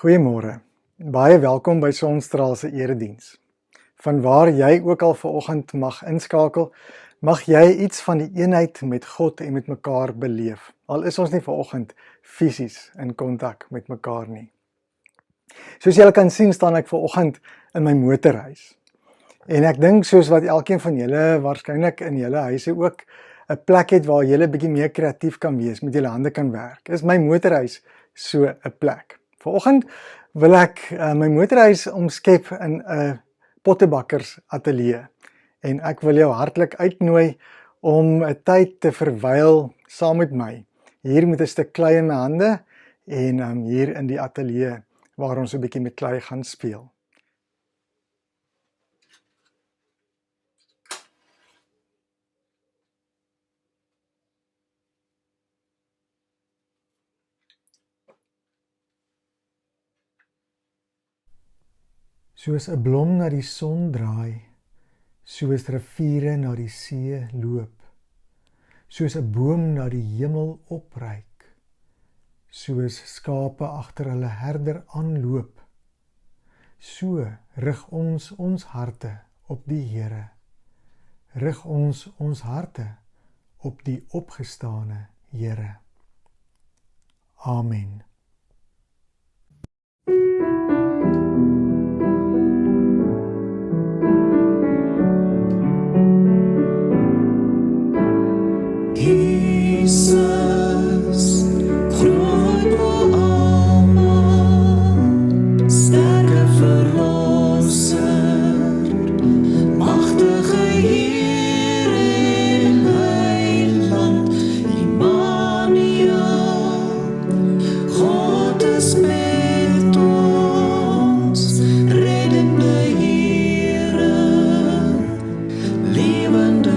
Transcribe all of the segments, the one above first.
Goeiemôre, baie welkom by Sonstraal se erediens. Vanwaar jy ook al vanoggend mag inskakel, mag jy iets van die eenheid met God en met mekaar beleef. Al is ons nie vanoggend fisies in kontak met mekaar nie. Soos julle kan sien, staan ek vanoggend in my motorhuis. En ek dink soos wat elkeen van julle waarskynlik in julle huise ook 'n plek het waar julle bietjie meer kreatief kan wees, met julle hande kan werk. Is my motorhuis so 'n plek. Vanoggend wil ek my motorhuis omskep in 'n pottebakkers ateljee. En ek wil jou hartlik uitnooi om 'n tyd te verwyl saam met my. Hier met 'n stuk klei in my hande en hier in die ateljee waar ons 'n bietjie met klei gaan speel. Soos 'n blom na die son draai, soos riviere na die see loop, soos 'n boom na die hemel opreik, soos skape agter hulle herder aanloop, so rig ons harte op die Here, rig ons harte op die opgestane Here. Amen. Jesus, groot bo almal, sterke verlosser, magtige Heer en Heiland, Immanuel, God is met ons, reddende Here, lewende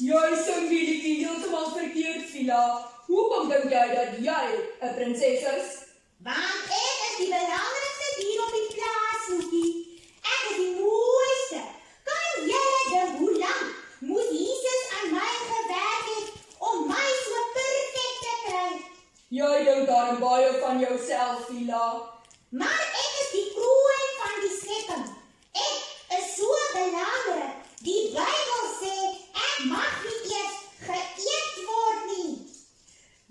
Jy sing die liedjie heeltemal verkeerd, Vila. Hoekom dink jy dat jy 'n prinses is? Want ek is die belangrikste dier op die plaas, Soekie. Ek is die mooiste. Kan julle dink hoe lank moes Jesus aan my gewerk het om my so perfek te kry? Jy dink daarom baie van jouself, Vila. Maar ek is die kroon van die skepping. Ek is so belangrik. Die Bybel sê ek mag nie eers geëet word nie.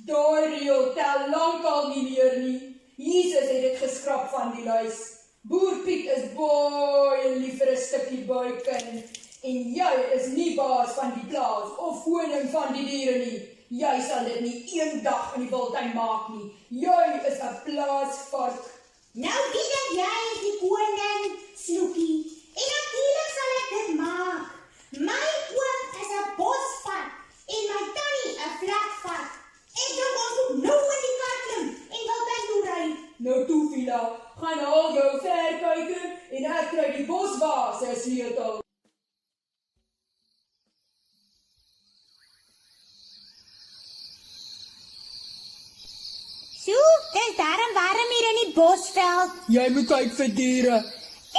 Daai reël tel lankal nie meer nie. Jesus het dit geskrap van die lys. Boer Piet is baie lief vir 'n stukkie buiken. En jy is nie baas van die plaas of koning van die diere nie. Jy sal dit nie eendag in die wildtuin maak nie. Jy is 'n plaasvark. Nou wie dink jy is die koning, Snoekie? En natuurlik sal ek dit maak. My oom is 'n bosvat en my tannie 'n vlatvat. Ek dink ons moet nou in die kar klim en wildtuin toe ry. Nou toe, Vila, gaan haal jou verkyker en ek kry die bosbaas se sleutel. Dis daarom warm hier in die bosveld. Jy moet kyk vir diere.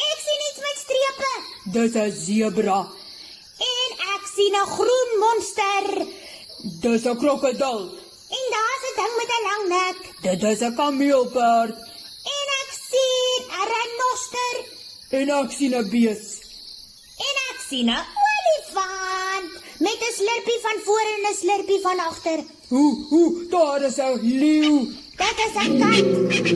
Ek sien iets met strepe. Dis 'n zebra. En ek sien 'n groen monster. Dis 'n krokodil. En daar's 'n ding met 'n lang nek. Dit is 'n kameelpaard. En ek sien 'n renoster. En ek sien 'n bees. En ek sien 'n olifant met 'n slurpie van voor en 'n slurpie van agter. Daar is 'n leeu. Dit is 'n kat.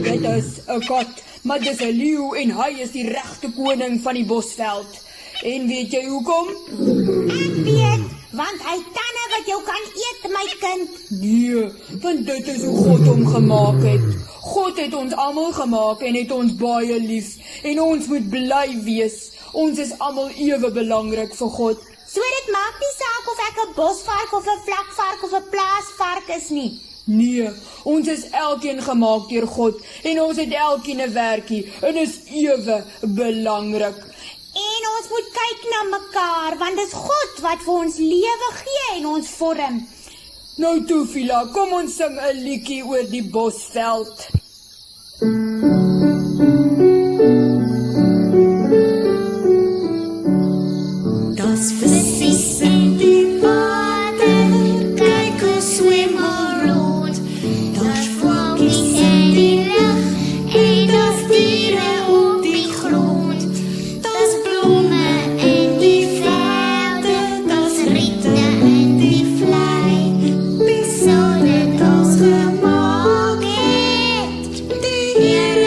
Dit is 'n kat, maar dis 'n leeu en hy is die regte koning van die Bosveld. En weet jy hoekom? Ek weet, want hy tande wat jou kan eet, my kind. Nee, want dit is hoe God hom gemaak het. God het ons almal gemaak en het ons baie lief. En ons moet bly wees. Ons is almal ewe belangrik vir God. So dit maak nie saak of ek 'n bosvark of 'n vlakvark of 'n plaasvark is nie. Nee, ons is elkeen gemaak deur God en ons het elkeen 'n werkie en is ewe belangrik. En ons moet kyk na mekaar, want dis God wat vir ons lewe gee en ons vorm. Nou toe, Vila, kom ons sing 'n liedjie oor die Bosveld. Das vissies in die water, kyk hoe swem hulle rond. Daar's voeltjies in die lug, en daar's diere op die grond. Daar's blomme in die velde, daar's riete in die vlei. Wie sou dit ons gemaak het? Die Here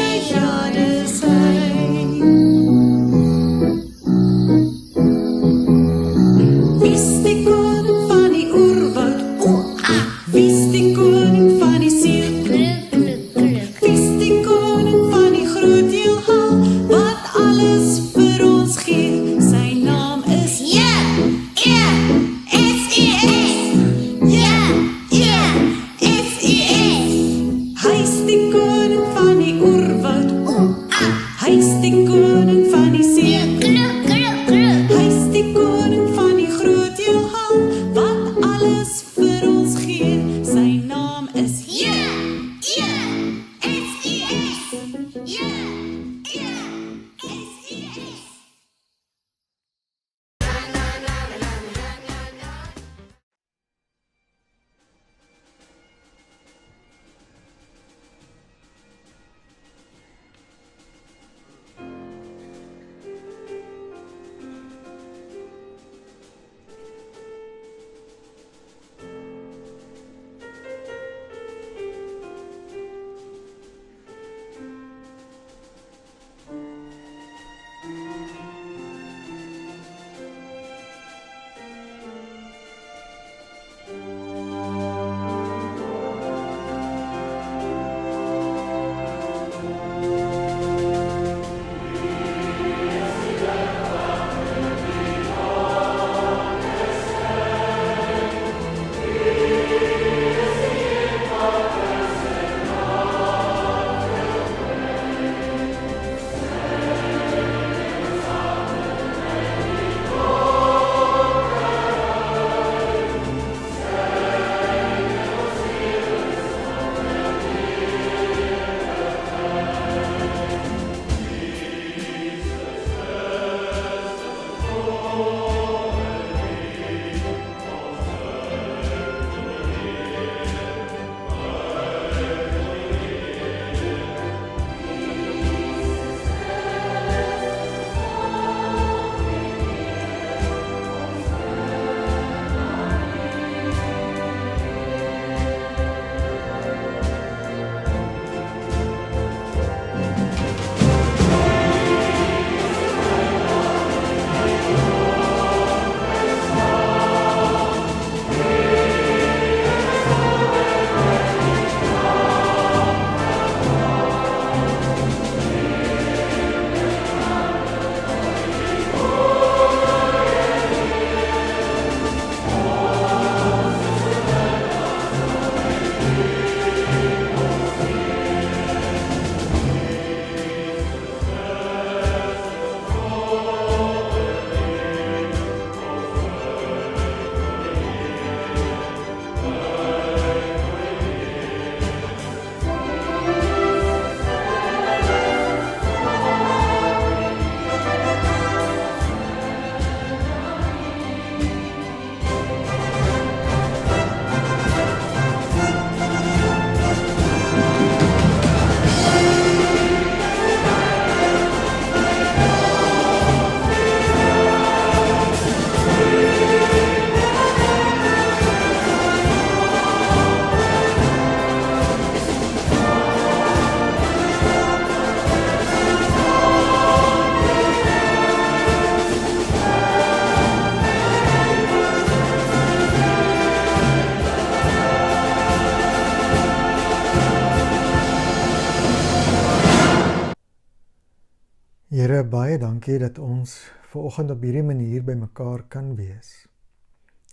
Here, baie dankie dat ons vanoggend op hierdie manier by mekaar kan wees.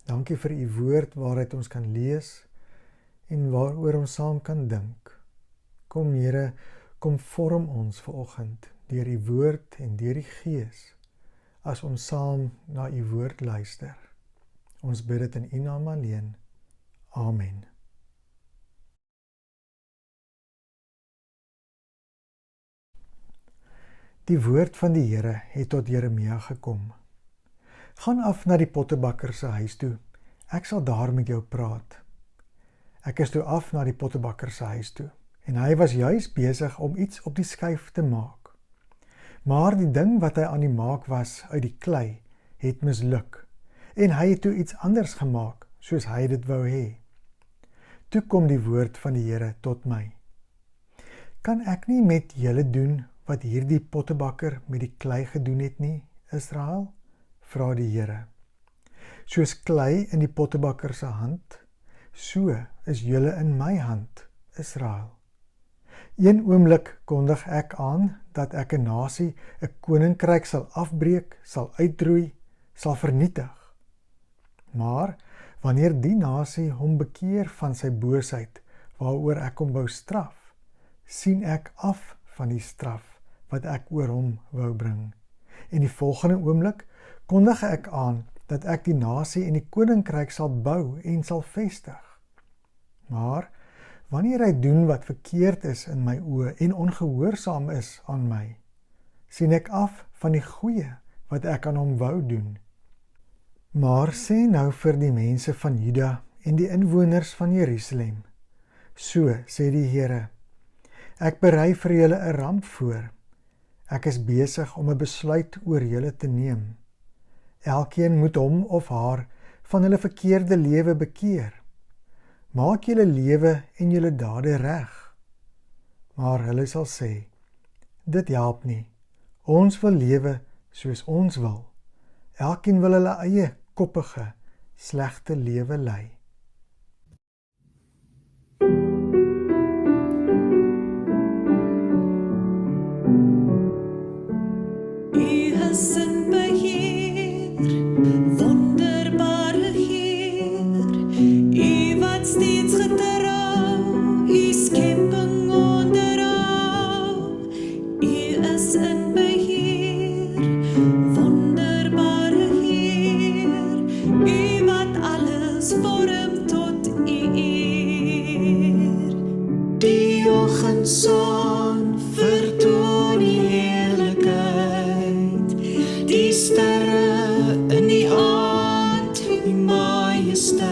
Dankie vir u woord waaruit ons kan lees en waaroor ons saam kan dink. Kom Here, kom vorm ons vanoggend deur u woord en deur die Gees as ons saam na u woord luister. Ons bid dit in u naam alleen. Amen. Die woord van die Here het tot Jeremia gekom. Gaan af na die pottebakker se huis toe. Ek sal daar met jou praat. Ek is toe af na die pottebakker se huis toe en hy was juis besig om iets op die skyf te maak. Maar die ding wat hy aan die maak was uit die klei het misluk en hy het toe iets anders gemaak soos hy dit wou hê. Toe kom die woord van die Here tot my. Kan ek nie met julle doen wat hierdie pottebakker met die klei gedoen het nie, Israel? Vra die Here. Soos klei in die pottebakker se hand, so is julle in my hand, Israel. Een oomblik kondig ek aan dat ek 'n nasie, 'n koninkryk sal afbreek, sal uitroei, sal vernietig. Maar wanneer die nasie hom bekeer van sy boosheid, waaroor ek hom wou straf, sien ek af van die straf wat ek oor hom wou bring. En die volgende oomblik kondig ek aan dat ek die nasie en die koninkryk sal bou en sal vestig. Maar wanneer hy doen wat verkeerd is in my oë en ongehoorsaam is aan my, sien ek af van die goeie wat ek aan hom wou doen. Maar sê nou vir die mense van Juda en die inwoners van Jerusalem, so sê die Here, ek berei vir julle 'n ramp voor. Ek is besig om 'n besluit oor julle te neem. Elkeen moet hom of haar van hulle verkeerde lewe bekeer. Maak julle lewe en julle dade reg. Maar hulle sal sê, dit help nie. Ons wil lewe soos ons wil. Elkeen wil hulle eie koppige, slegte lewe lei. Son vertoon die heerlikheid, die sterre in die aand, die majesteit.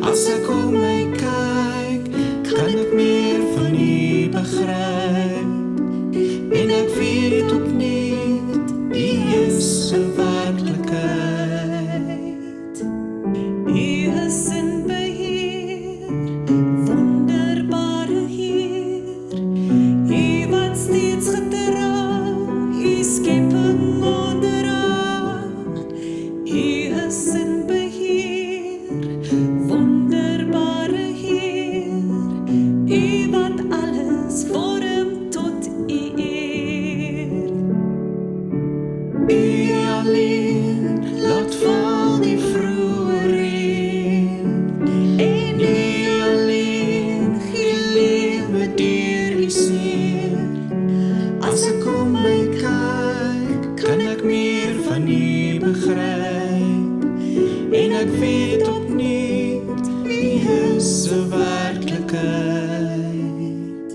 As ek om my kyk, kan ek meer van U begryp, en ek weet opnuut, U is 'n werklikheid. U is in beheer, wonderbare Heer, U wat steeds getrou, U skepping onderhou. U is in beheer, wonderbare Heer, U wat alles vorm tot U eer. U alleen laat val die vroeë reën, en U alleen gee lewe deur U seën. As ek om my kyk, kan ek meer van U begryp, en ek weet opnuut, U is 'n werklikheid.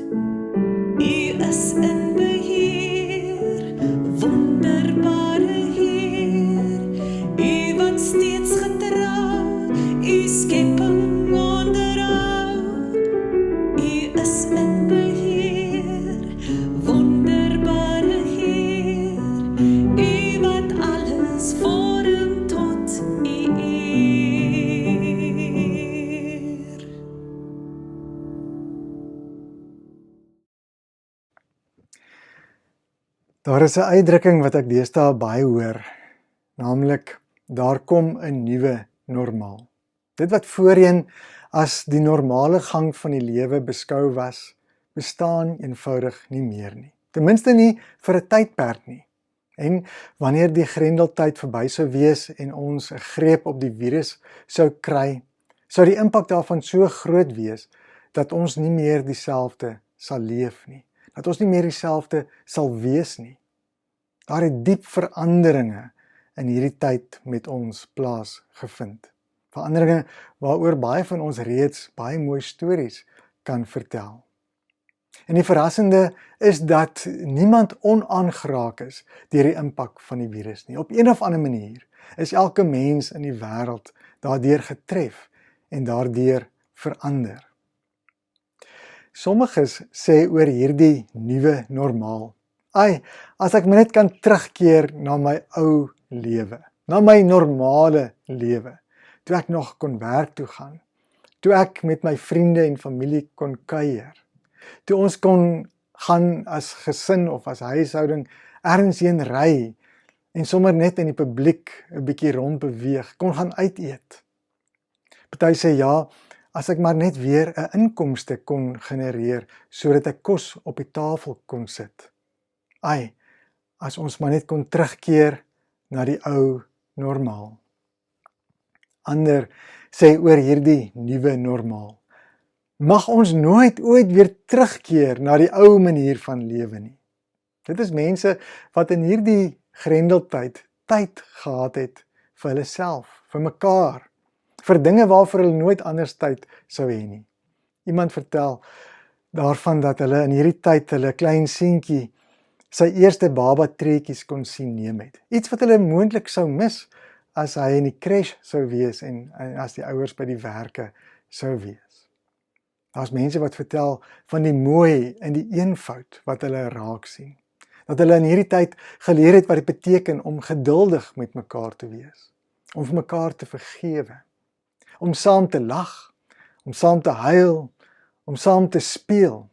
U is in beheer, wonderbare Heer, U wat steeds getrou, U skepping onderhou. U is in beheer, wonderbare Heer, U wat alles vorm tot U eer. Daar is 'n uitdrukking wat ek deesdae baie hoor, naamlik daar kom 'n nuwe normaal. Dit wat voorheen as die normale gang van die lewe beskou was, bestaan eenvoudig nie meer nie. Ten minste nie vir 'n tydperk nie. En wanneer die grendeltyd verby sou wees en ons 'n greep op die virus sou kry, sou die impak daarvan so groot wees dat ons nie meer dieselfde sal leef nie. Dat ons nie meer dieselfde sal wees nie. Daar het diep veranderinge in hierdie tyd met ons plaasgevind. Veranderinge waaroor baie van ons reeds baie mooi stories kan vertel. En die verrassende is dat niemand onaangeraak is deur die impak van die virus nie. Op een of ander manier is elke mens in die wêreld daardeur getref en daardeur verander. Sommiges sê oor hierdie nuwe normaal: "Ai, as ek net kan terugkeer na my ou lewe, na my normale lewe, toe ek nog kon werk toe gaan, toe ek met my vriende en familie kon kuier, toe ons kon gaan as gesin of as huishouding ergens heen ry en sommer net in die publiek 'n bietjie rond beweeg, kon gaan uit eet." Party sê ja, as ek maar net weer 'n inkomste kon genereer sodat ek kos op die tafel kon sit. Ai, as ons maar net kon terugkeer na die ou normaal. Ander sê oor hierdie nuwe normaal: mag ons nooit ooit weer terugkeer na die ou manier van lewe nie. Dit is mense wat in hierdie grendeltyd tyd gehad het vir hulle self, vir mekaar, vir dinge waarvoor hulle nooit anders tyd sou hê nie. Iemand vertel daarvan dat hulle in hierdie tyd hulle klein seentjie sy eerste baba treetjies kon sien neem het. Iets wat hulle moontlik sou mis as hy in die crash sou wees en as die ouers by die werke sou wees. Daar's mense wat vertel van die mooi en die eenvoud wat hulle raak sien. Dat hulle in hierdie tyd geleer het wat dit beteken om geduldig met mekaar te wees, om vir mekaar te vergewe, om saam te lag, om saam te huil, om saam te speel.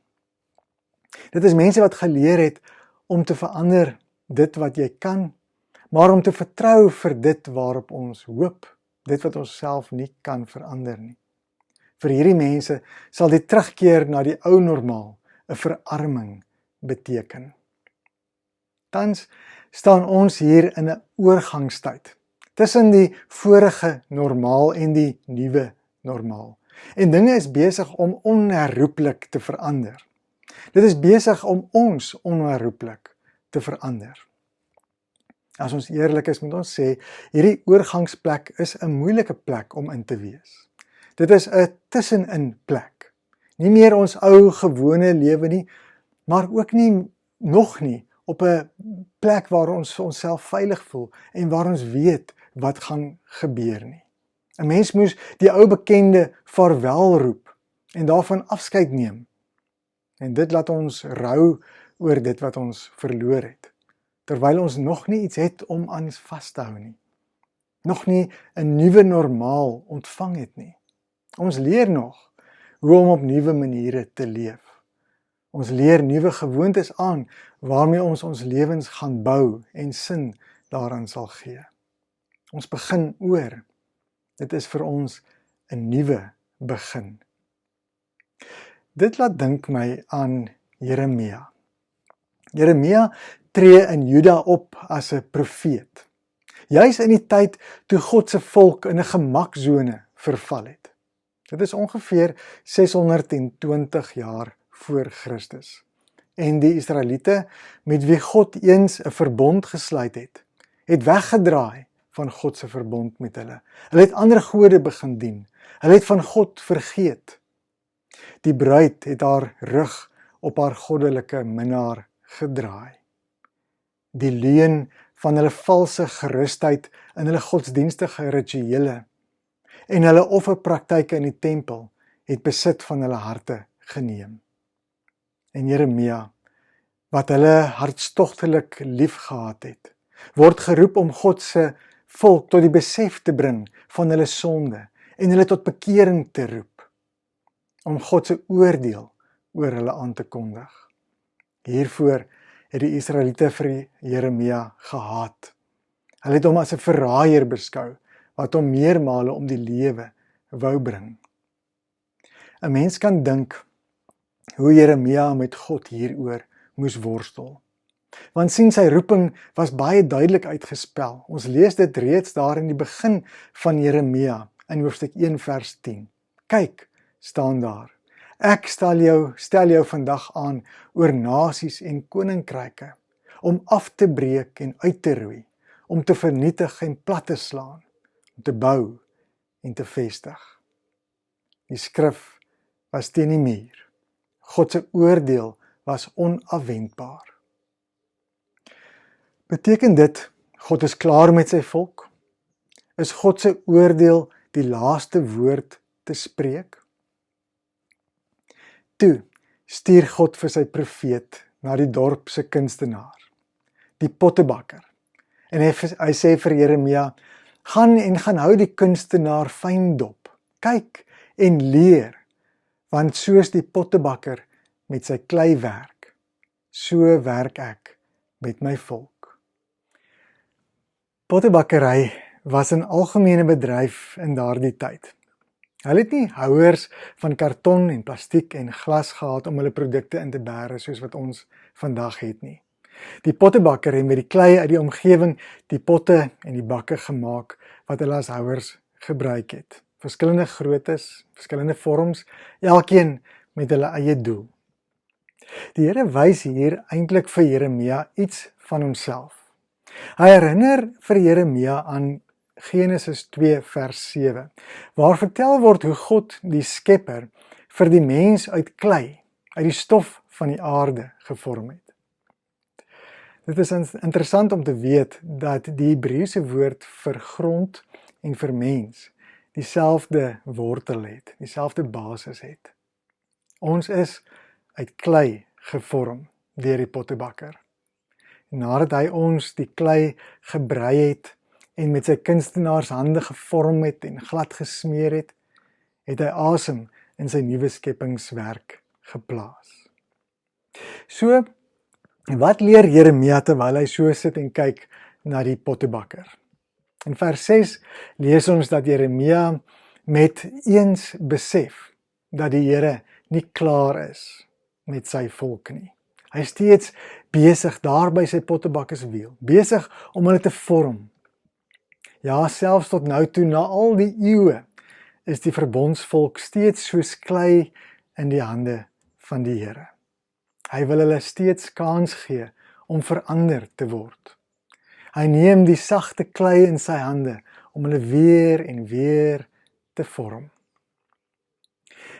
Dit is mense wat geleer het om te verander dit wat jy kan, maar om te vertrou vir dit waarop ons hoop, dit wat ons self nie kan verander nie. Vir hierdie mense sal die terugkeer na die ou normaal 'n verarming beteken. Tans staan ons hier in 'n oorgangstyd tussen die vorige normaal en die nuwe normaal. En dinge is besig om onherroepelik te verander. Dit is besig om ons onherroepelik te verander. As ons eerlik is, moet ons sê, hierdie oorgangsplek is 'n moeilike plek om in te wees. Dit is 'n tussenin plek. Nie meer ons ou gewone lewe nie, maar ook nog nie op 'n plek waar ons onsself veilig voel en waar ons weet wat gaan gebeur nie. 'n Mens moes die ou bekende vaarwel roep en daarvan afskeid neem. En dit laat ons rou oor dit wat ons verloor het, terwyl ons nog nie iets het om aan vas te hou nie. Nog nie 'n nuwe normaal ontvang het nie. Ons leer nog hoe om op nuwe maniere te leef. Ons leer nuwe gewoontes aan waarmee ons lewens gaan bou en sin daaraan sal gee. Ons begin oor. Dit is vir ons 'n nuwe begin. Dit laat dink my aan Jeremia. Jeremia tree in Juda op as 'n profeet. Juis in die tyd toe God se volk in 'n gemaksone verval het. Dit is ongeveer 620 jaar voor Christus. En die Israeliete, met wie God eens 'n verbond gesluit het weggedraai van God se verbond met hulle. Hulle het ander gode begin dien. Hulle het van God vergeet. Die bruid het haar rug op haar goddelike minnaar gedraai. Die leuen van hulle valse gerusheid in hulle godsdienstige rituele en hulle offerpraktyke in die tempel het besit van hulle harte geneem. En Jeremia, wat hulle hartstogtelik liefgehad het, word geroep om God se volk tot die besef te bring van hulle sonde en hulle tot bekering te roep, om God se oordeel oor hulle aan te kondig. Hiervoor het die Israeliete vir Jeremia gehaat. Hulle het hom as 'n verraaier beskou, wat hom meermale om die lewe wou bring. 'n Mens kan dink hoe Jeremia met God hieroor moes worstel. Want sien, sy roeping was baie duidelik uitgespel. Ons lees dit reeds daar in die begin van Jeremia in hoofstuk 1 vers 10. Kyk, staan daar. Ek stel jou vandag aan oor nasies en koninkryke, om af te breek en uit te roei, om te vernietig en plat te slaan, om te bou en te vestig. Die skrif was teen die muur. God se oordeel was onafwendbaar. Beteken dit, God is klaar met sy volk? Is God se oordeel die laaste woord te spreek? Toe stuur God vir sy profeet na die dorp se kunstenaar, die pottebakker. En hy sê vir Jeremia, gaan hou die kunstenaar fyn dop. Kyk en leer, want soos die pottebakker met sy klei werk, so werk ek met my volk. Pottebakkery was 'n algemene bedryf in daardie tyd. Hulle het nie houers van karton en plastiek en glas gehad om hulle produkte in te bære soos wat ons vandag het nie. Die pottebakker het met die klei uit die omgewing die potte en die bakke gemaak wat hulle as houers gebruik het. Verskillende groottes, verskillende vorms, elkeen met hulle eie doel. Die Here wys hier eintlik vir Jeremia iets van homself. Hy herinner vir Jeremia aan Genesis 2 vers 7, waar vertel word hoe God die skepper vir die mens uit klei, uit die stof van die aarde gevorm het. Dit is interessant om te weet dat die Hebreëse woord vir grond en vir mens dieselfde wortel het, dieselfde basis het. Ons is uit klei gevorm deur die pottebakker. Nadat hy ons die klei gebrei het en met sy kunstenaarshande gevorm het en glad gesmeer het, het hy asem in sy nuwe skepingswerk geplaas. So, wat leer Jeremia terwyl hy so sit en kyk na die pottebakker? In vers 6 lees ons dat Jeremia met eens besef dat die Here nie klaar is met sy volk nie. Hy is steeds besig daar by sy pottebakkerswiel, besig om hulle te vorm. Ja, selfs tot nou toe, na al die eeue, is die verbondsvolk steeds soos klei in die hande van die Here. Hy wil hulle steeds kans gee om verander te word. Hy neem die sagte klei in sy hande om hulle weer en weer te vorm.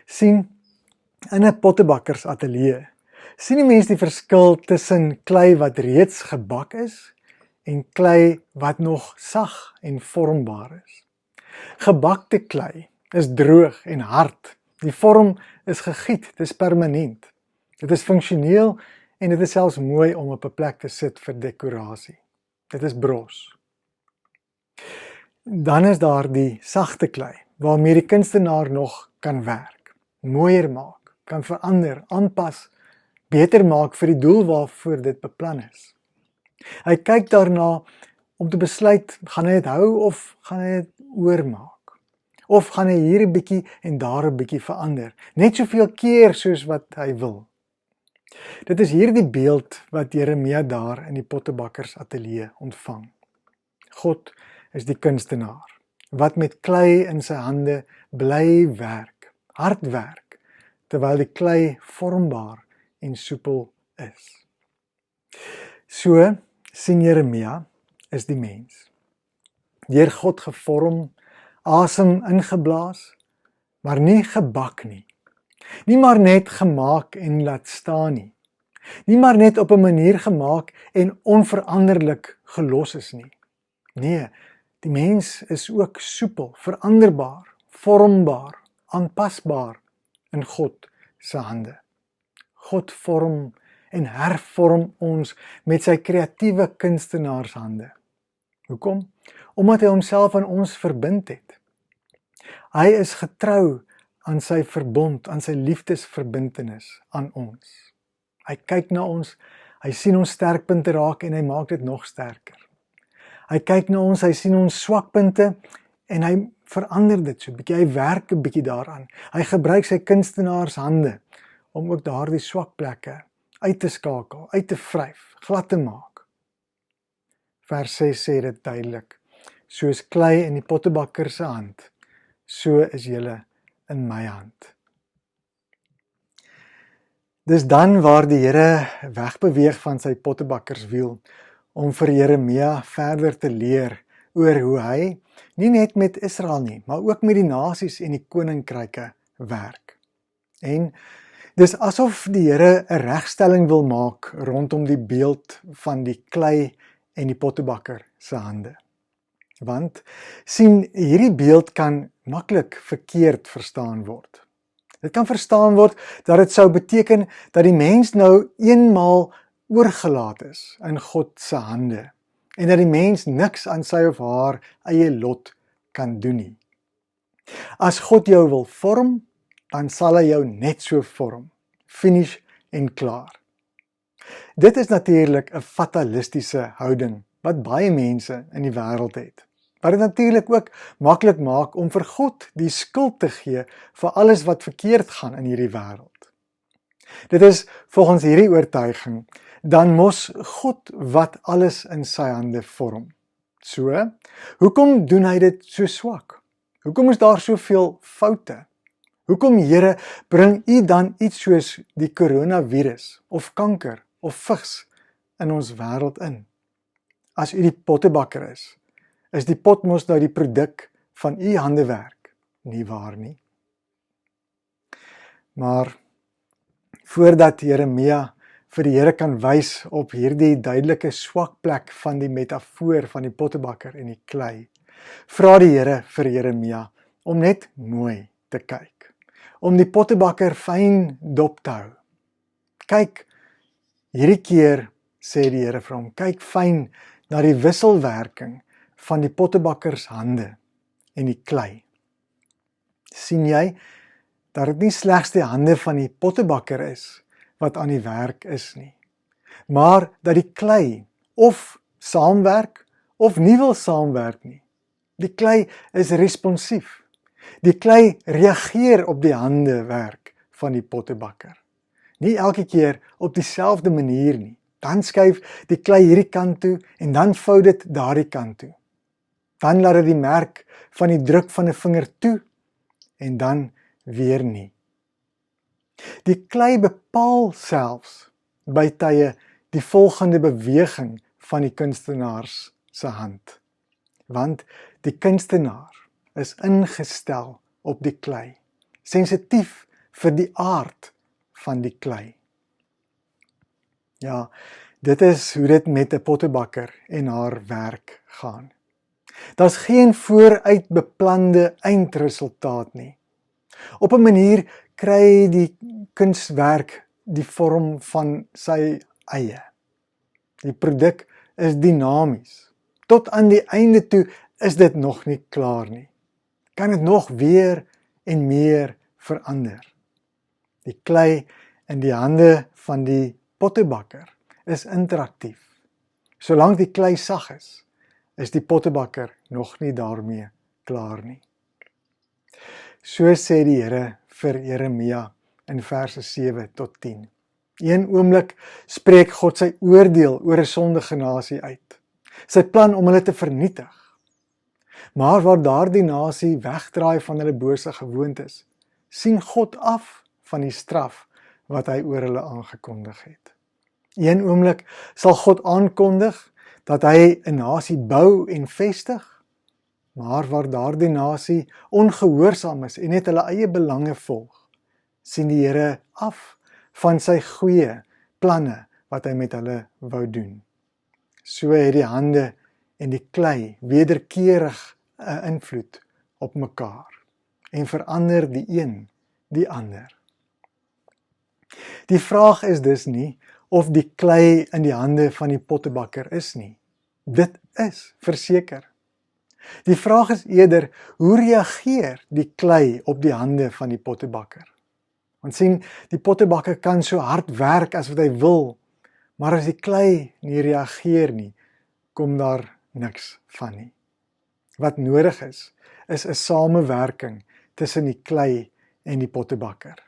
Sien, in 'n pottebakkersateljee, sien die mens die verskil tussen klei wat reeds gebak is en klei wat nog sag en vormbaar is. Gebakte klei is droog en hard. Die vorm is gegiet, dit is permanent. Dit is funksioneel en dit is selfs mooi om op 'n plek te sit vir dekorasie. Dit is bros. Dan is daar die sagte klei, waarmee die kunstenaar nog kan werk, mooier maak, kan verander, aanpas, beter maak vir die doel waarvoor dit beplan is. Hy kyk daarna om te besluit, gaan hy dit hou of gaan hy dit oormaak? Of gaan hy hier 'n bietjie en daar 'n bietjie verander, net soveel keer soos wat hy wil. Dit is hierdie beeld wat Jeremia daar in die pottebakkersateljee ontvang. God is die kunstenaar, wat met klei in sy hande bly werk, hard werk, terwyl die klei vormbaar en soepel is. So sien Jeremia is die mens, deur God gevorm, asem ingeblaas, maar nie gebak nie. Nie maar net gemaak en laat staan nie. Nie maar net op 'n manier gemaak en onveranderlik gelos is nie. Nee, die mens is ook soepel, veranderbaar, vormbaar, aanpasbaar in God se hande. God vorm en hervorm ons met sy kreatiewe kunstenaarshande. Hoekom? Omdat hy homself aan ons verbind het. Hy is getrou aan sy verbond, aan sy liefdesverbintenis aan ons. Hy kyk na ons, hy sien ons sterkpunte raak en hy maak dit nog sterker. Hy kyk na ons, hy sien ons swakpunte en hy verander dit so 'n bietjie, hy werk 'n bietjie daaraan. Hy gebruik sy kunstenaarshande om ook daardie swak plekke uit te skakel, uit te vryf, glad te maak. Vers 6 sê dit duidelik, soos klei in die pottebakker se hand, so is julle in my hand. Dis dan waar die Here wegbeweeg van sy pottebakkerswiel, om vir Jeremia verder te leer oor hoe hy, nie net met Israel nie, maar ook met die nasies en die koninkryke werk. En dis asof die Here 'n regstelling wil maak rondom die beeld van die klei en die pottebakker se hande. Want, sien, hierdie beeld kan maklik verkeerd verstaan word. Dit kan verstaan word dat dit sou beteken dat die mens nou eenmaal oorgelaat is in God se hande en dat die mens niks aan sy of haar eie lot kan doen nie. As God jou wil vorm, dan sal hy jou net so vorm. Finish en klaar. Dit is natuurlik 'n fatalistiese houding wat baie mense in die wêreld het. Wat dit natuurlik ook maklik maak om vir God die skuld te gee vir alles wat verkeerd gaan in hierdie wêreld. Dit is volgens hierdie oortuiging dan mos God wat alles in sy hande vorm. So, hoekom doen hy dit so swak? Hoekom is daar soveel foute? Hoekom, Here, bring U dan iets soos die coronavirus of kanker of vigs in ons wêreld in? As U die pottebakker is die pot mos nou die produk van U handewerk, nie waar nie? Maar voordat Jeremia vir die Here kan wys op hierdie duidelike swak plek van die metafoor van die pottebakker en die klei, vra die Here vir Jeremia om net mooi te kyk, om die pottebakker fyn dop te hou. Kyk, hierdie keer sê die Here vir hom, kyk fyn na die wisselwerking van die pottebakkers hande en die klei. Sien jy dat dit nie slegs die hande van die pottebakker is wat aan die werk is nie, maar dat die klei of saamwerk of nie wil saamwerk nie. Die klei is responsief. Die klei reageer op die handewerk van die pottebakker. Nie elke keer op dieselfde manier nie. Dan skuif die klei hierdie kant toe en dan vou dit daardie kant toe. Dan laat dit die merk van die druk van 'n vinger toe en dan weer nie. Die klei bepaal selfs by tye die volgende beweging van die kunstenaars se hand. Want die kunstenaar is ingestel op die klei, sensitief vir die aard van die klei. Ja, dit is hoe dit met 'n pottebakker en haar werk gaan. Daar's geen vooruit beplande eindresultaat nie. Op 'n manier kry die kunswerk die vorm van sy eie. Die produk is dinamies. Tot aan die einde toe is dit nog nie klaar nie. Kan dit nog weer en meer verander. Die klei in die hande van die pottebakker is interaktief. Solank die klei sag is die pottebakker nog nie daarmee klaar nie. So sê die Here vir Jeremia in verse 7 tot 10. Een oomblik spreek God sy oordeel oor 'n sondige nasie uit. Sy plan om hulle te vernietig. Maar waar daardie nasie wegdraai van hulle bose gewoontes, sien God af van die straf wat hy oor hulle aangekondig het. Een oomblik sal God aankondig dat hy 'n nasie bou en vestig, maar waar daardie nasie ongehoorsaam is en net hulle eie belange volg, sien die Here af van sy goeie planne wat hy met hulle wou doen. So het die hande en die klei wederkerig 'n invloed op mekaar en verander die een die ander. Die vraag is dus nie of die klei in die hande van die pottebakker is nie. Dit is verseker. Die vraag is eerder, hoe reageer die klei op die hande van die pottebakker? Want sien, die pottebakker kan so hard werk as wat hy wil, maar as die klei nie reageer nie, kom daar niks van nie. Wat nodig is 'n samewerking tussen die klei en die pottebakker.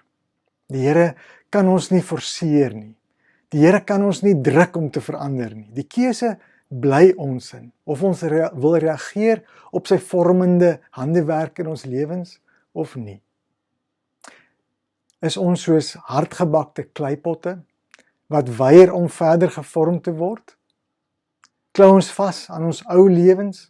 Die Here kan ons nie forceer nie. Die Here kan ons nie druk om te verander nie. Die keuse bly ons in, of ons wil reageer op sy vormende handewerk in ons lewens, of nie. Is ons soos hardgebakte kleipotte, wat weier om verder gevorm te word? Klou ons vas aan ons ou lewens,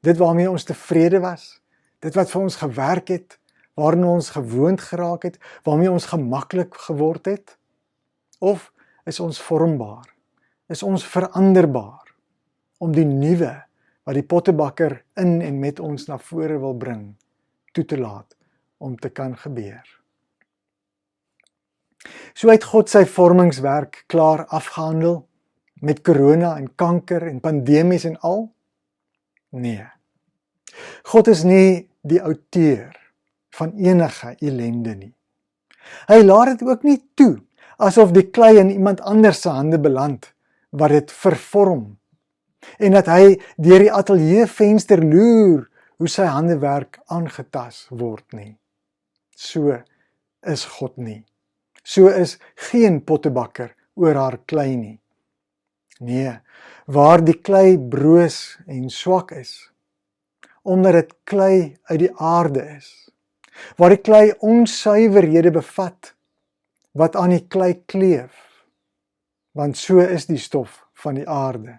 dit waarmee ons tevrede was, dit wat vir ons gewerk het, waarna ons gewoond geraak het, waarmee ons gemaklik geword het? Of is ons vormbaar, is ons veranderbaar, om die nuwe, wat die pottebakker in en met ons na vore wil bring, toe te laat, om te kan gebeur. So het God sy vormingswerk klaar afgehandel, met corona en kanker en pandemies en al? Nee. God is nie die outeur van enige ellende nie. Hy laat dit ook nie toe, asof die klei in iemand anders se hande beland, wat dit vervorm, en dat hy deur die ateljeevenster loer, hoe sy handewerk aangetas word nie. So is God nie. So is geen pottebakker oor haar klei nie. Nee, waar die klei broos en swak is, omdat dit klei uit die aarde is, waar die klei onsuiverhede bevat, wat aan die klei kleef, want so is die stof van die aarde.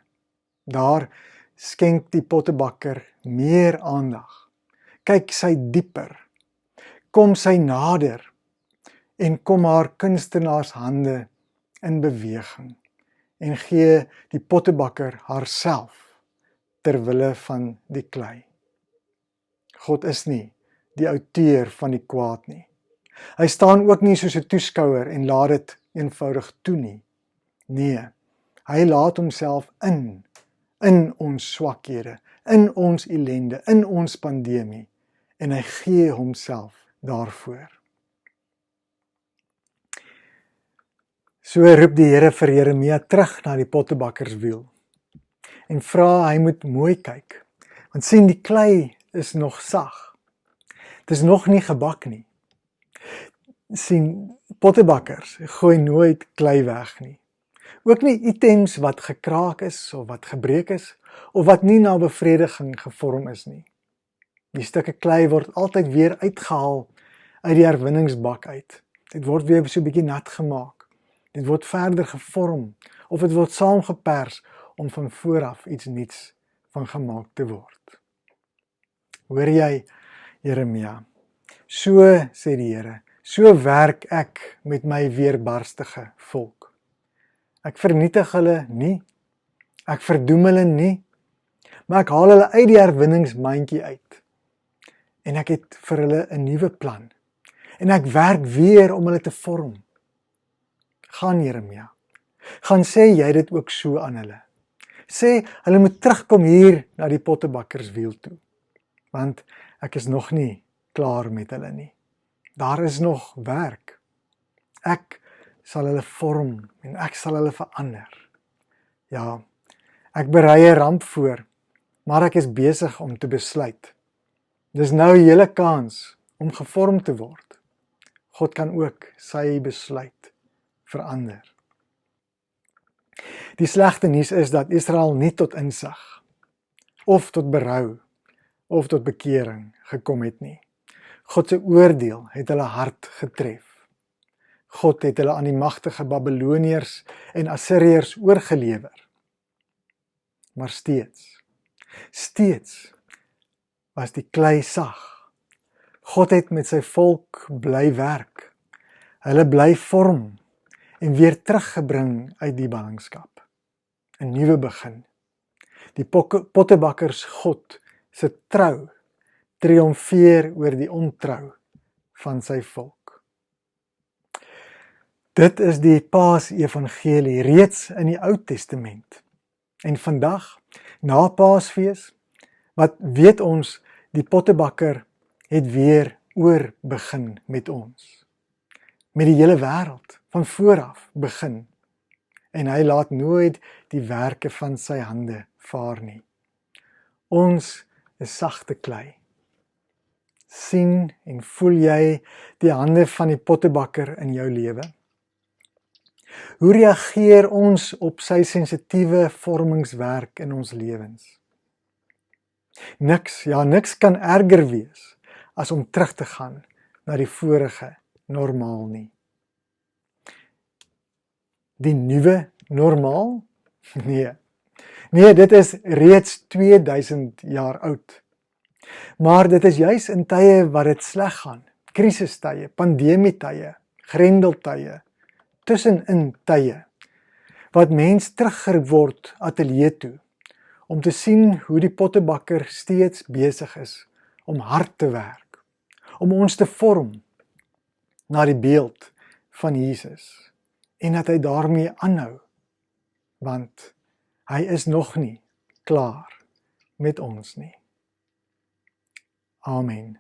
Daar skenk die pottebakker meer aandag. Kyk sy dieper, kom sy nader, en kom haar kunstenaarshande in beweging, en gee die pottebakker haarself, ter wille van die klei. God is nie die outeur van die kwaad nie. Hy staan ook nie soos 'n toeskouer en laat dit eenvoudig toe nie. Nee, hy laat homself in ons swakhede, in ons ellende, in ons pandemie, en hy gee homself daarvoor. So roep die Here vir Jeremia terug na die pottebakkerswiel en vra hy moet mooi kyk, want sien die klei is nog sag. Dit is nog nie gebak nie. Sien, pottebakkers gooi nooit klei weg nie. Ook nie items wat gekraak is of wat gebreek is of wat nie na bevrediging gevorm is nie. Die stukke klei word altyd weer uitgehaal uit die herwinningsbak uit. Dit word weer so 'n bietjie nat gemaak. Dit word verder gevorm of dit word saamgepers om van vooraf iets nuuts van gemaak te word. Hoor jy, Jeremia? So sê die Here, so werk ek met my weerbarstige volk. Ek vernietig hulle nie, ek verdoem hulle nie, maar ek haal hulle uit die herwinningsmandjie uit. En ek het vir hulle 'n nuwe plan. En ek werk weer om hulle te vorm. Gaan Jeremia, gaan sê jy dit ook so aan hulle. Sê, hulle moet terugkom hier na die pottebakkerswiel toe, want ek is nog nie klaar met hulle nie. Daar is nog werk. Ek sal hulle vorm en ek sal hulle verander. Ja, ek berei 'n ramp voor, maar ek is besig om te besluit. Dis nou julle kans om gevorm te word. God kan ook sy besluit verander. Die slegte nuus is dat Israel nie tot insig, of tot berou, of tot bekering gekom het nie. God se oordeel het hulle hart getref. God het hulle aan die magtige Babiloniërs en Assiriërs oorgelewer. Maar steeds was die klei sag. God het met sy volk bly werk. Hulle bly vorm en weer teruggebring uit die ballingskap. 'n Nuwe begin. Die pottebakkers God se trou triomfeer oor die ontrou van sy volk. Dit is die Paasevangelie reeds in die Ou Testament. En vandag, na Paasfees, wat weet ons, die pottebakker het weer oor begin met ons. Met die hele wêreld, van vooraf begin. En hy laat nooit die werke van sy hande vaar nie. Ons is sagte klei. Sien en voel jy die hande van die pottebakker in jou lewe? Hoe reageer ons op sy sensitiewe vormingswerk in ons lewens? Niks kan erger wees as om terug te gaan na die vorige normaal nie. Die nuwe normaal? Nee, dit is reeds 2000 jaar oud. Maar dit is juis in tye wat dit sleg gaan, krisistye, pandemietye, grendeltye, tussenin tye, wat mens teruggeroep word ateljee toe, om te sien hoe die pottebakker steeds besig is om hard te werk, om ons te vorm na die beeld van Jesus, en dat hy daarmee aanhou, want hy is nog nie klaar met ons nie. Amen.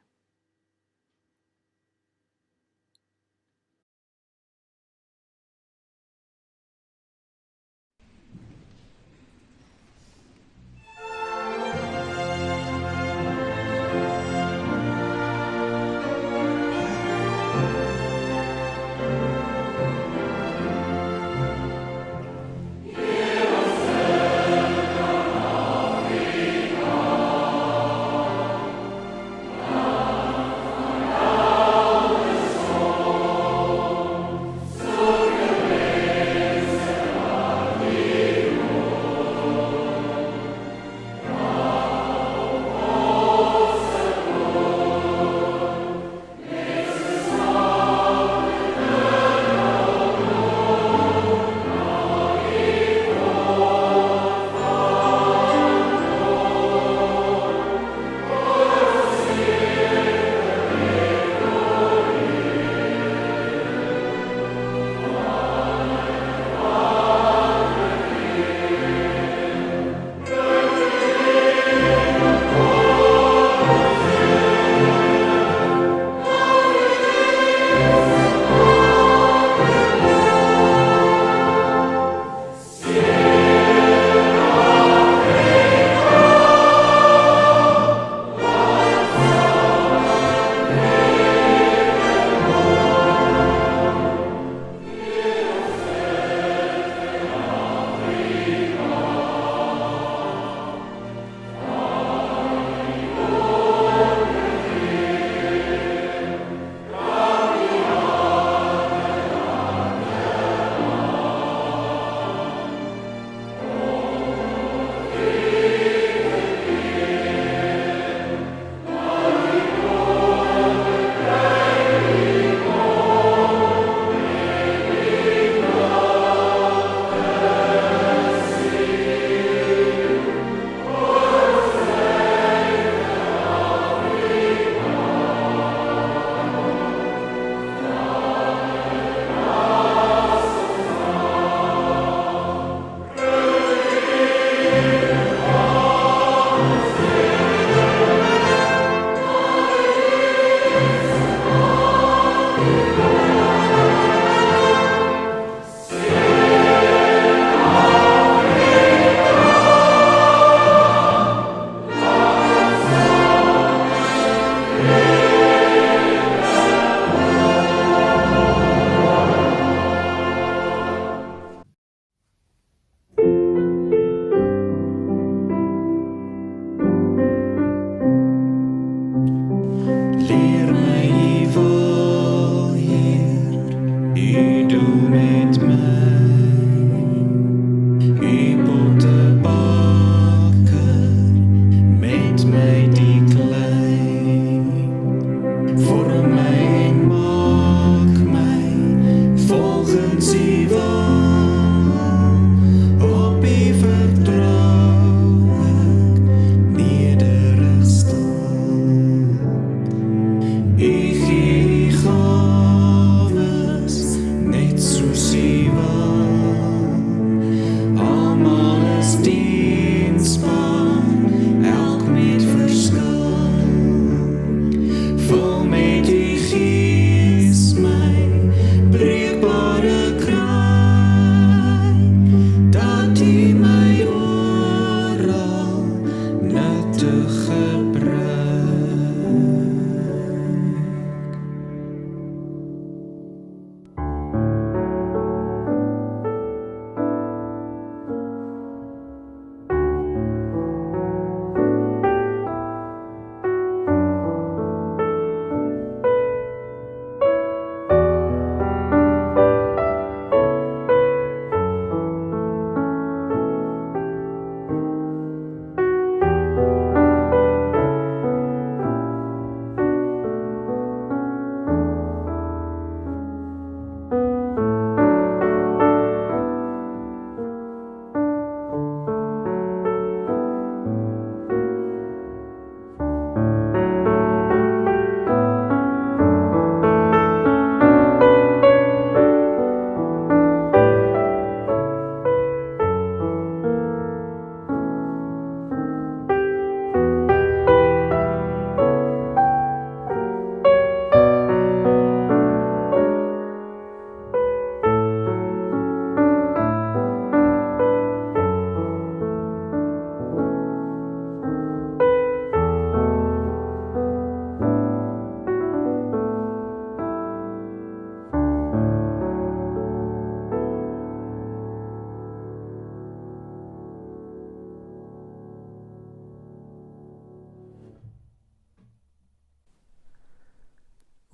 Breekbare kracht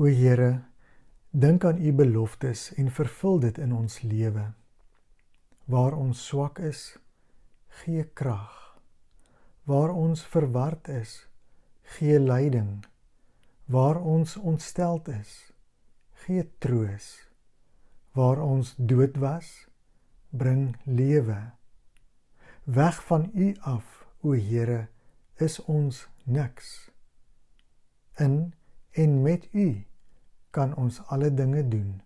O Here, dink aan u beloftes en vervul dit in ons lewe. Waar ons swak is, gee krag. Waar ons verward is, gee leiding. Waar ons ontsteld is, gee troos. Waar ons dood was, bring lewe. Weg van u af, o Here, is ons niks. In en met u kan ons alle dinge doen.